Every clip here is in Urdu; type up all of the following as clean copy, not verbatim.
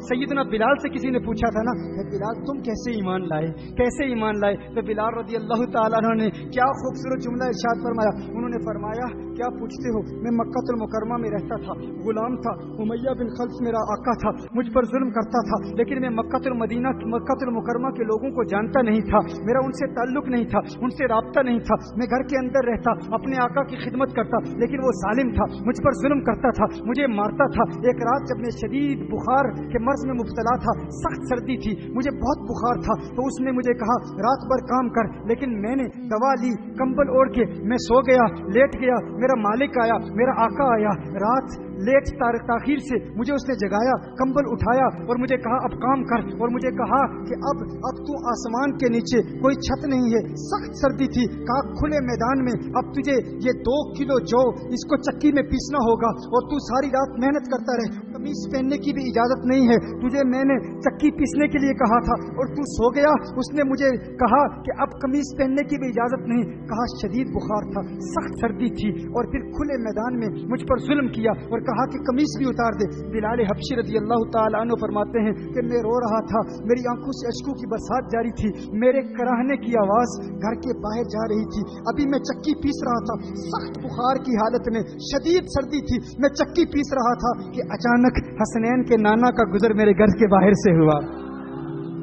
سیدنا بلال سے کسی نے پوچھا تھا نا کہ بلال تم کیسے ایمان لائے، کیسے ایمان لائے؟ تو بلال رضی اللہ تعالیٰ عنہ نے کیا خوبصورت جملہ ارشاد فرمایا. انہوں نے فرمایا کیا پوچھتے ہو، میں مکہ المکرمہ میں رہتا تھا، غلام تھا، امیہ بن خلف میرا آقا تھا، مجھ پر ظلم کرتا تھا، لیکن میں مکہ المکرمہ کے لوگوں کو جانتا نہیں تھا، میرا ان سے تعلق نہیں تھا، ان سے رابطہ نہیں تھا، میں گھر کے اندر رہتا، اپنے آقا کی خدمت کرتا، لیکن وہ ظالم تھا، مجھ پر ظلم کرتا تھا، مجھے مارتا تھا. ایک رات جب میں شدید بخار کے مرض میں مبتلا تھا، سخت سردی تھی، مجھے بہت بخار تھا، تو اس نے مجھے کہا رات بھر کام کر، لیکن میں نے دوا لی، کمبل اوڑھ کے میں سو گیا، لیٹ گیا. میرا مالک آیا، میرا آقا آیا، رات لیٹ تاخیر سے مجھے اس نے جگایا، کمبل اٹھایا اور مجھے کہا اب کام کر، اور مجھے کہا کہ اب تو آسمان کے نیچے کوئی چھت نہیں ہے، سخت سردی تھی، کہا کھلے میدان میں اب تجھے یہ 2 کلو جو اس کو چکی میں پیسنا ہوگا، اور تو ساری رات محنت کرتا رہے، قمیص پہننے کی بھی اجازت نہیں ہے تجھے، میں نے چکی پیسنے کے لیے کہا تھا اور تو سو گیا. اس نے مجھے کہا کہ اب قمیص پہننے کی بھی اجازت نہیں، کہا شدید بخار تھا، سخت سردی تھی، اور پھر کھلے میدان میں مجھ پر ظلم کیا اور کہا کہ قمیص بھی اتار دے. بلال حبشی رضی اللہ تعالیٰ عنہ فرماتے ہیں کہ میں رو رہا تھا، میری آنکھوں سے اشکوں کی برسات جاری تھی، میرے کراہنے کی آواز گھر کے باہر جا رہی تھی. ابھی میں چکی پیس رہا تھا، سخت بخار کی حالت میں، شدید سردی تھی، میں چکی پیس رہا تھا کہ اچانک حسنین کے نانا کا گزر میرے گھر کے باہر سے ہوا،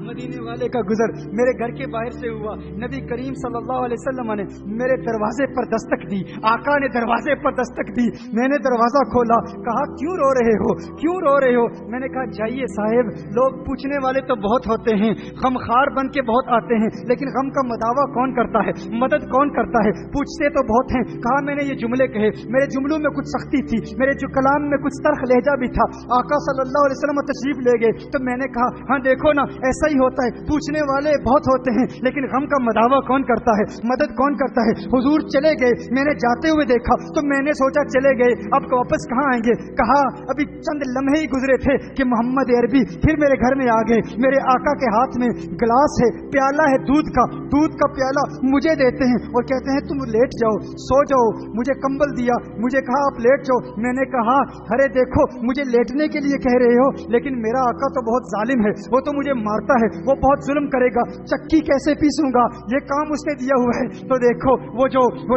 مدینے والے کا گزر میرے گھر کے باہر سے ہوا. نبی کریم صلی اللہ علیہ وسلم نے میرے دروازے پر دستک دی، آقا نے دروازے پر دستک دی، میں نے دروازہ کھولا، کہا کیوں رو رہے ہو، کیوں رو رہے ہو؟ میں نے کہا جائیے صاحب، لوگ پوچھنے والے تو بہت ہوتے ہیں، غمخوار بن کے بہت آتے ہیں، لیکن غم کا مداوع کون کرتا ہے، مدد کون کرتا ہے؟ پوچھتے تو بہت ہیں. کہا میں نے یہ جملے کہے، میرے جملوں میں کچھ سختی تھی، میرے جو کلام میں کچھ تلخ لہجہ بھی تھا. آقا صلی اللہ علیہ وسلم تشریف لے گئے تو میں نے کہا ہاں دیکھو نا ایسا ہی ہوتا ہے، پوچھنے والے بہت ہوتے ہیں لیکن غم کا مداوع کون کرتا ہے، مدد کون کرتا ہے؟ حضور چلے گئے، میں نے جاتے ہوئے دیکھا تو میں نے سوچا چلے گئے اب واپس کہاں آئیں گے. کہا ابھی چند لمحے ہی گزرے تھے کہ محمد عربی پھر میرے گھر میں آ گئے. میرے آقا کے ہاتھ میں گلاس ہے، پیالہ ہے دودھ کا پیالہ مجھے دیتے ہیں اور کہتے ہیں تم لیٹ جاؤ، سو جاؤ. مجھے کمبل دیا، مجھے کہا آپ لیٹ جاؤ. میں نے کہا ارے دیکھو مجھے لیٹنے کے لیے کہہ رہے ہو، لیکن میرا آقا تو بہت ظالم ہے، وہ تو مجھے مارتا ہے، وہ بہت ظلم کرے گا، چکی کیسے پیسوں گا، یہ کام اس نے دیا ہوا ہے. تو دیکھو وہ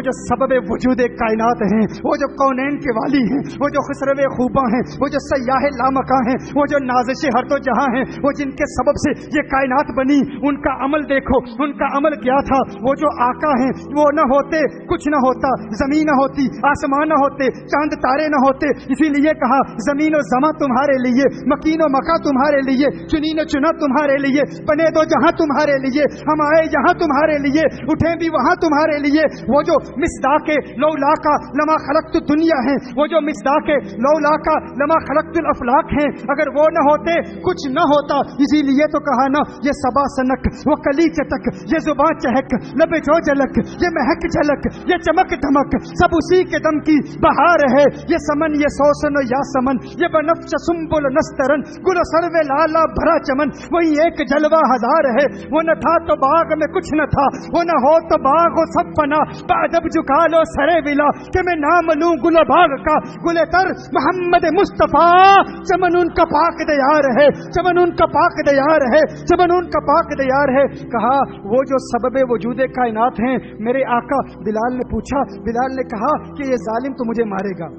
جو سبب وجود کائنات ہیں، وہ جو کونین کے والی ہیں، وہ جو خسرو خوباں ہیں، وہ جو سیاح لامکاں ہیں، وہ جو نازش ہر تو جہاں ہیں، وہ جن کے سبب سے یہ کائنات بنی، ان کا عمل دیکھو، ان کا عمل کیا تھا. وہ جو آقا ہیں وہ نہ ہوتے کچھ نہ ہوتا، زمین نہ ہوتی، آسمان نہ ہوتے، چاند تارے نہ ہوتے. اسی لیے کہا زمین و زماں تمہارے لیے، مکین و مکہ تمہارے لیے، چنین و چنا تمہارے لیے، بنے دو جہاں تمہارے لیے، ہم آئے یہاں تمہارے لیے، اٹھیں بھی وہاں تمہارے لیے. وہ جو مصداق لولا کا لما خلقت دنیا ہیں، وہ جو مصداق لولا کا لما خلقت الافلاق ہیں، اگر وہ نہ ہوتے کچھ نہ ہوتا. اسی لیے تو کہا نا یہ صبا سنک، وہ کلی چٹک، یہ زباں چہک، لب جو جلک، یہ مہک جھلک، یہ چمک دھمک، سب اسی کے دم کی بہار ہے. یہ سمن، یہ سوسن یا سمن، یہ بنفش سنبل نسترن، گل و سرو لالا بھرا چمن، وہی ایک جلوہ ہزار ہے. وہ نہ تھا تو باغ میں کچھ نہ تھا، وہ نہ ہو تو باغ و سب فنا، بعدب جھکا لو سرے ولا کہ میں نام لوں گل باغ کا. گل تر محمد مصطفیٰ، چمن ان کا پاک دیار ہے، چمن ان کا پاک دیار ہے، چمن ان کا پاک دیار ہے. کہا وہ جو سبب وجود کائنات ہیں میرے آقا. بلال نے پوچھا، بلال نے کہا کہ یہ ظالم تو مجھے مارے گا،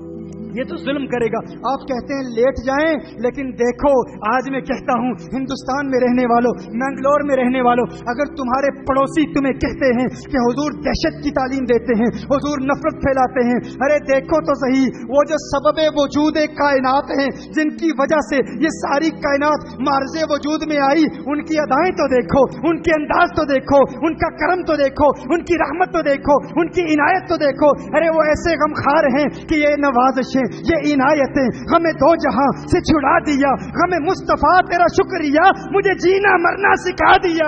یہ تو ظلم کرے گا. آپ کہتے ہیں لیٹ جائیں، لیکن دیکھو آج میں کہتا ہوں ہندوستان میں رہنے والوں، منگلور میں رہنے والوں، اگر تمہارے پڑوسی تمہیں کہتے ہیں کہ حضور دہشت کی تعلیم دیتے ہیں، حضور نفرت پھیلاتے ہیں، ارے دیکھو تو صحیح وہ جو سبب وجود کائنات ہیں، جن کی وجہ سے یہ ساری کائنات معرض وجود میں آئی، ان کی ادائیں تو دیکھو، ان کے انداز تو دیکھو، ان کا کرم تو دیکھو، ان کی رحمت تو دیکھو، ان کی عنایت تو دیکھو. ارے وہ ایسے غمخوار ہیں کہ یہ نوازشیں، یہ عنایتیں غم دو جہاں سے چھڑا دیا. غم مصطفیٰ تیرا شکریہ، مجھے جینا مرنا سکھا دیا.